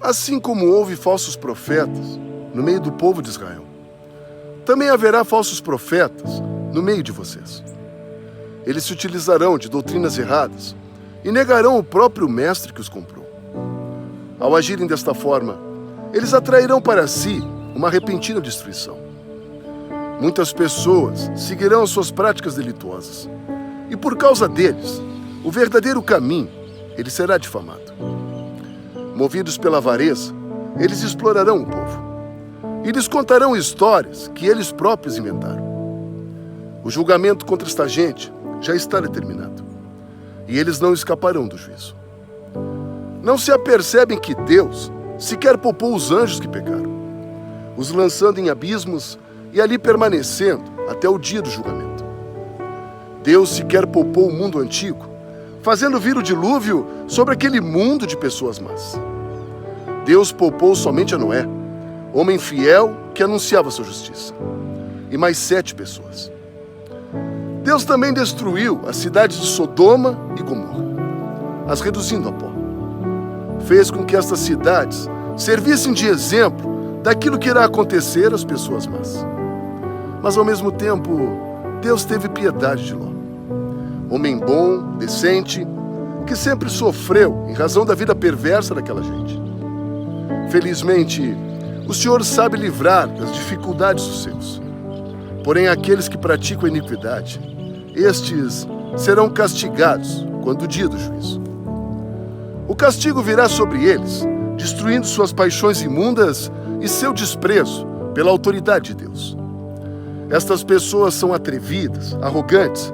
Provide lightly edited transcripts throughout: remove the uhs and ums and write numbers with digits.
Assim como houve falsos profetas no meio do povo de Israel, também haverá falsos profetas no meio de vocês. Eles se utilizarão de doutrinas erradas e negarão o próprio mestre que os comprou. Ao agirem desta forma, eles atrairão para si uma repentina destruição. Muitas pessoas seguirão as suas práticas delituosas, e por causa deles, o verdadeiro caminho ele será difamado. Movidos pela avareza, eles explorarão o povo e lhes contarão histórias que eles próprios inventaram. O julgamento contra esta gente já está determinado, e eles não escaparão do juízo. Não se apercebem que Deus sequer poupou os anjos que pecaram, os lançando em abismos e ali permanecendo até o dia do julgamento. Deus sequer poupou o mundo antigo, fazendo vir o dilúvio sobre aquele mundo de pessoas más. Deus poupou somente a Noé, homem fiel que anunciava sua justiça, e mais 7 pessoas. Deus também destruiu as cidades de Sodoma e Gomorra, as reduzindo a pó. Fez com que estas cidades servissem de exemplo daquilo que irá acontecer às pessoas más. Mas ao mesmo tempo, Deus teve piedade de Ló, homem bom, decente, que sempre sofreu em razão da vida perversa daquela gente. Felizmente, o Senhor sabe livrar das dificuldades dos seus. Porém, aqueles que praticam a iniquidade, estes serão castigados quando o dia do juízo. O castigo virá sobre eles, destruindo suas paixões imundas e seu desprezo pela autoridade de Deus. Estas pessoas são atrevidas, arrogantes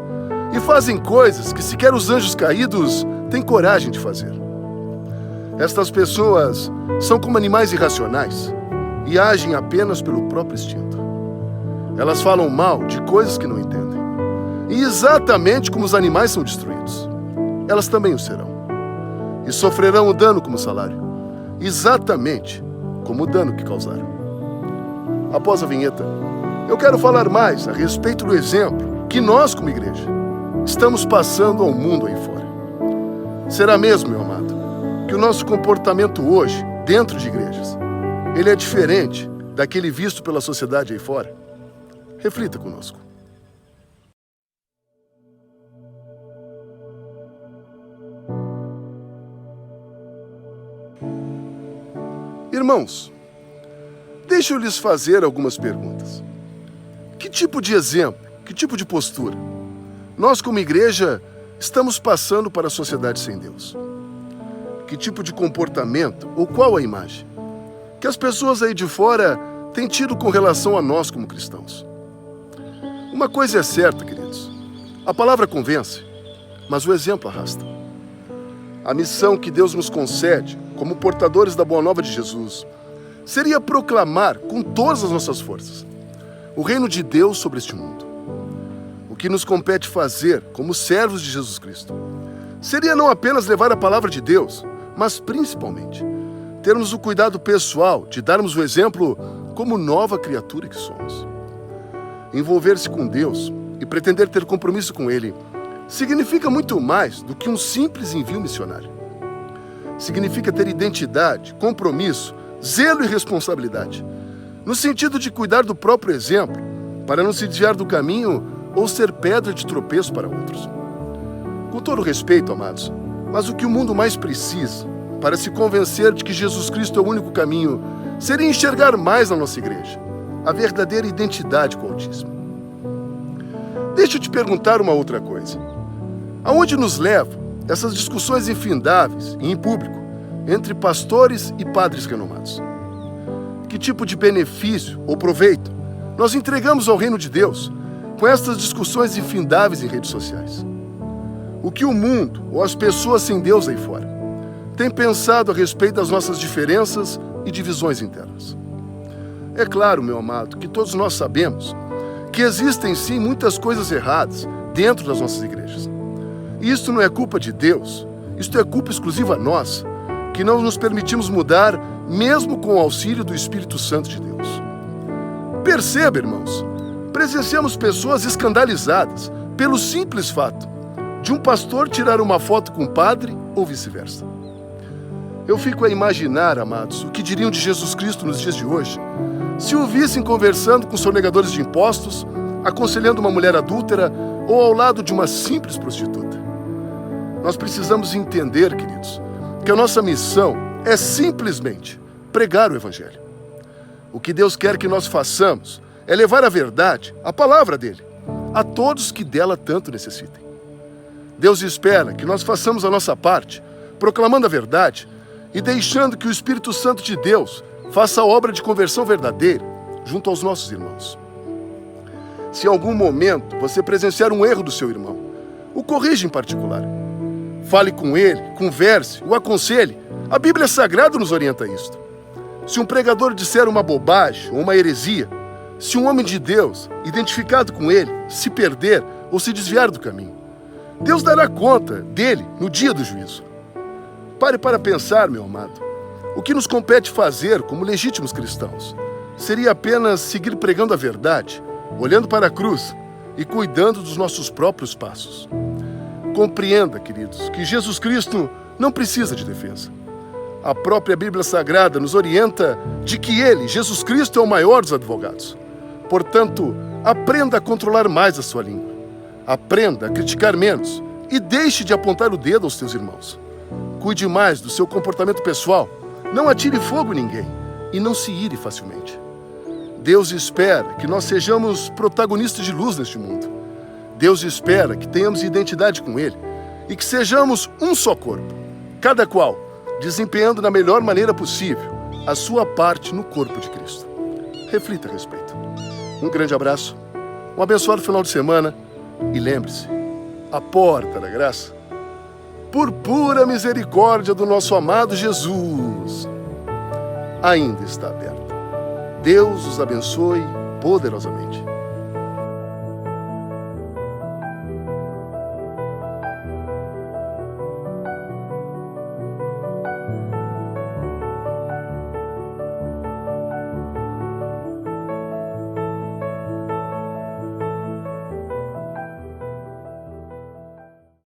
e fazem coisas que sequer os anjos caídos têm coragem de fazer. Estas pessoas são como animais irracionais e agem apenas pelo próprio instinto. Elas falam mal de coisas que não entendem. E exatamente como os animais são destruídos, elas também o serão. E sofrerão o dano como salário, exatamente como o dano que causaram. Após a vinheta, eu quero falar mais a respeito do exemplo que nós, como igreja, estamos passando ao mundo aí fora. Será mesmo, meu amado, que o nosso comportamento hoje, dentro de igrejas, ele é diferente daquele visto pela sociedade aí fora? Reflita conosco. Irmãos, deixe eu lhes fazer algumas perguntas. Que tipo de exemplo, que tipo de postura nós, como igreja, estamos passando para a sociedade sem Deus? Que tipo de comportamento ou qual a imagem que as pessoas aí de fora têm tido com relação a nós como cristãos? Uma coisa é certa, queridos. A palavra convence, mas o exemplo arrasta. A missão que Deus nos concede, como portadores da Boa Nova de Jesus, seria proclamar com todas as nossas forças o reino de Deus sobre este mundo. O que nos compete fazer como servos de Jesus Cristo seria não apenas levar a palavra de Deus, mas principalmente termos o cuidado pessoal de darmos o exemplo como nova criatura que somos. Envolver-se com Deus e pretender ter compromisso com Ele significa muito mais do que um simples envio missionário. Significa ter identidade, compromisso, zelo e responsabilidade, no sentido de cuidar do próprio exemplo, para não se desviar do caminho ou ser pedra de tropeço para outros. Com todo respeito, amados, mas o que o mundo mais precisa para se convencer de que Jesus Cristo é o único caminho seria enxergar mais na nossa igreja a verdadeira identidade com o Altíssimo. Deixa eu te perguntar uma outra coisa. Aonde nos levam essas discussões infindáveis e em público entre pastores e padres renomados? Que tipo de benefício ou proveito nós entregamos ao reino de Deus com estas discussões infindáveis em redes sociais? O que o mundo ou as pessoas sem Deus aí fora têm pensado a respeito das nossas diferenças e divisões internas? É claro, meu amado, que todos nós sabemos que existem sim muitas coisas erradas dentro das nossas igrejas. E isto não é culpa de Deus, isto é culpa exclusiva nossa, que não nos permitimos mudar, mesmo com o auxílio do Espírito Santo de Deus. Perceba, irmãos, presenciamos pessoas escandalizadas pelo simples fato de um pastor tirar uma foto com um padre ou vice-versa. Eu fico a imaginar, amados, o que diriam de Jesus Cristo nos dias de hoje, se o vissem conversando com sonegadores de impostos, aconselhando uma mulher adúltera ou ao lado de uma simples prostituta. Nós precisamos entender, queridos, que a nossa missão é simplesmente pregar o Evangelho. O que Deus quer que nós façamos é levar a verdade, a palavra dele, a todos que dela tanto necessitem. Deus espera que nós façamos a nossa parte, proclamando a verdade e deixando que o Espírito Santo de Deus faça a obra de conversão verdadeira junto aos nossos irmãos. Se em algum momento você presenciar um erro do seu irmão, o corrija em particular. Fale com ele, converse, o aconselhe. A Bíblia Sagrada nos orienta a isto. Se um pregador disser uma bobagem ou uma heresia, se um homem de Deus, identificado com ele, se perder ou se desviar do caminho, Deus dará conta dele no dia do juízo. Pare para pensar, meu amado. O que nos compete fazer como legítimos cristãos seria apenas seguir pregando a verdade, olhando para a cruz e cuidando dos nossos próprios passos. Compreenda, queridos, que Jesus Cristo não precisa de defesa. A própria Bíblia Sagrada nos orienta de que ele, Jesus Cristo, é o maior dos advogados. Portanto, aprenda a controlar mais a sua língua. Aprenda a criticar menos e deixe de apontar o dedo aos teus irmãos. Cuide mais do seu comportamento pessoal. Não atire fogo em ninguém e não se ire facilmente. Deus espera que nós sejamos protagonistas de luz neste mundo. Deus espera que tenhamos identidade com Ele e que sejamos um só corpo, cada qual desempenhando da melhor maneira possível a sua parte no corpo de Cristo. Reflita a respeito. Um grande abraço, um abençoado final de semana e lembre-se, a porta da graça, por pura misericórdia do nosso amado Jesus, ainda está aberta. Deus os abençoe poderosamente.